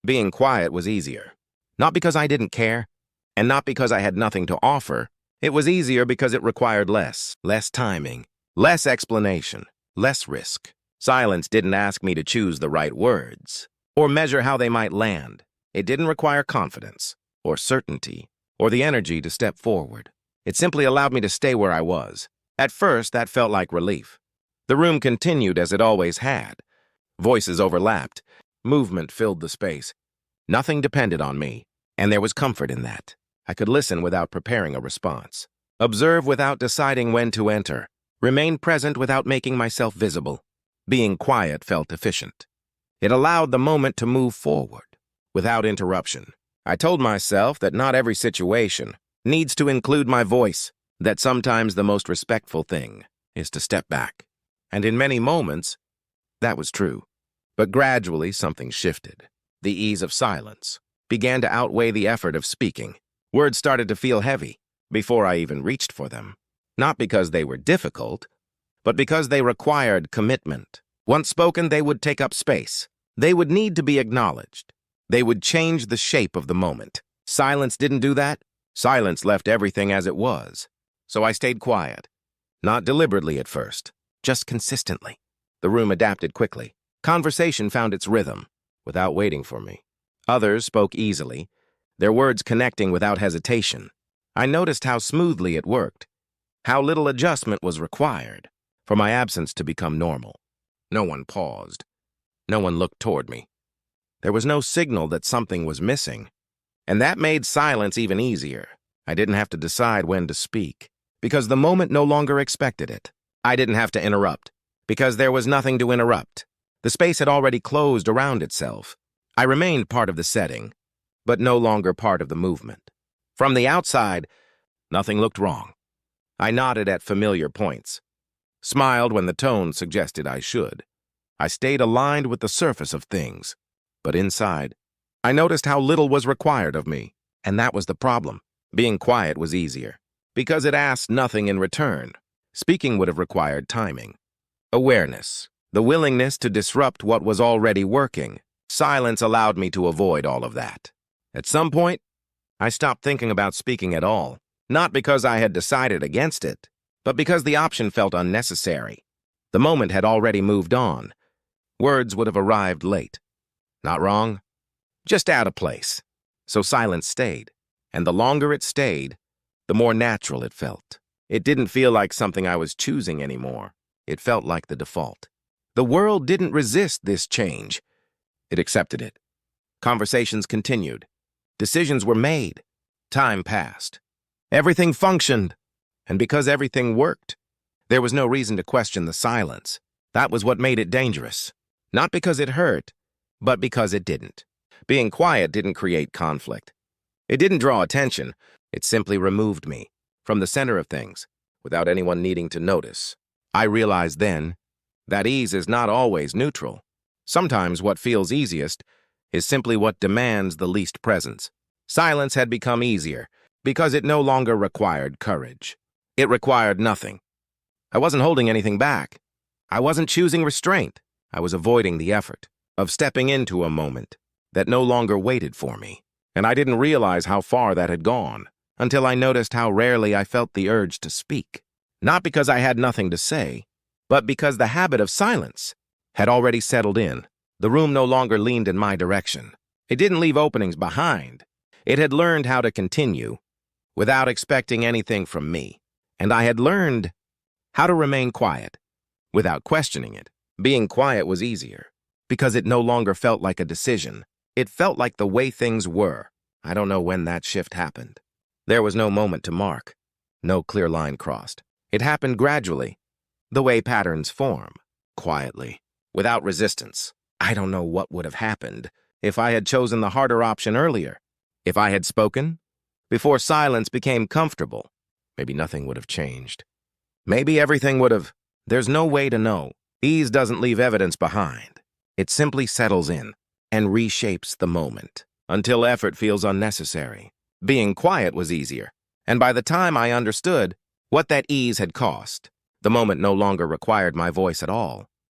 Being quiet was easier. Not because I didn't care, and not because I had nothing to offer. It was easier because it required less timing, less explanation, less risk. Silence didn't ask me to choose the right words, or measure how they might land. It didn't require confidence, or certainty, or the energy to step forward. It simply allowed me to stay where I was. At first, that felt like relief. The room continued as it always had. Voices overlapped. Movement filled the space. Nothing depended on me, and there was comfort in that. I could listen without preparing a response, observe without deciding when to enter, remain present without making myself visible. Being quiet felt efficient. It allowed the moment to move forward, without interruption. I told myself that not every situation needs to include my voice, that sometimes the most respectful thing is to step back. And in many moments, that was true. But gradually, something shifted. The ease of silence began to outweigh the effort of speaking. Words started to feel heavy before I even reached for them. Not because they were difficult, but because they required commitment. Once spoken, they would take up space. They would need to be acknowledged. They would change the shape of the moment. Silence didn't do that. Silence left everything as it was. So I stayed quiet. Not deliberately at first, just consistently. The room adapted quickly. Conversation found its rhythm, without waiting for me. Others spoke easily, their words connecting without hesitation. I noticed how smoothly it worked, how little adjustment was required for my absence to become normal. No one paused. No one looked toward me. There was no signal that something was missing, and that made silence even easier. I didn't have to decide when to speak, because the moment no longer expected it. I didn't have to interrupt, because there was nothing to interrupt. The space had already closed around itself. I remained part of the setting, but no longer part of the movement. From the outside, nothing looked wrong. I nodded at familiar points, smiled when the tone suggested I should. I stayed aligned with the surface of things, but inside, I noticed how little was required of me, and that was the problem. Being quiet was easier, because it asked nothing in return. Speaking would have required timing, awareness, the willingness to disrupt what was already working. Silence allowed me to avoid all of that. At some point, I stopped thinking about speaking at all, not because I had decided against it, but because the option felt unnecessary. The moment had already moved on. Words would have arrived late. Not wrong, just out of place. So silence stayed, and the longer it stayed, the more natural it felt. It didn't feel like something I was choosing anymore. It felt like the default. The world didn't resist this change. It accepted it. Conversations continued. Decisions were made. Time passed. Everything functioned. And because everything worked, there was no reason to question the silence. That was what made it dangerous. Not because it hurt, but because it didn't. Being quiet didn't create conflict. It didn't draw attention. It simply removed me from the center of things without anyone needing to notice. I realized then that ease is not always neutral. Sometimes what feels easiest is simply what demands the least presence. Silence had become easier because it no longer required courage. It required nothing. I wasn't holding anything back. I wasn't choosing restraint. I was avoiding the effort of stepping into a moment that no longer waited for me. And I didn't realize how far that had gone until I noticed how rarely I felt the urge to speak. Not because I had nothing to say, but because the habit of silence had already settled in. The room no longer leaned in my direction. It didn't leave openings behind. It had learned how to continue without expecting anything from me. And I had learned how to remain quiet without questioning it. Being quiet was easier because it no longer felt like a decision. It felt like the way things were. I don't know when that shift happened. There was no moment to mark, no clear line crossed. It happened gradually, the way patterns form, quietly, without resistance. I don't know what would have happened if I had chosen the harder option earlier. If I had spoken before silence became comfortable, maybe nothing would have changed. Maybe everything would have. There's no way to know. Ease doesn't leave evidence behind. It simply settles in and reshapes the moment until effort feels unnecessary. Being quiet was easier, and by the time I understood what that ease had cost, the moment no longer required my voice at all.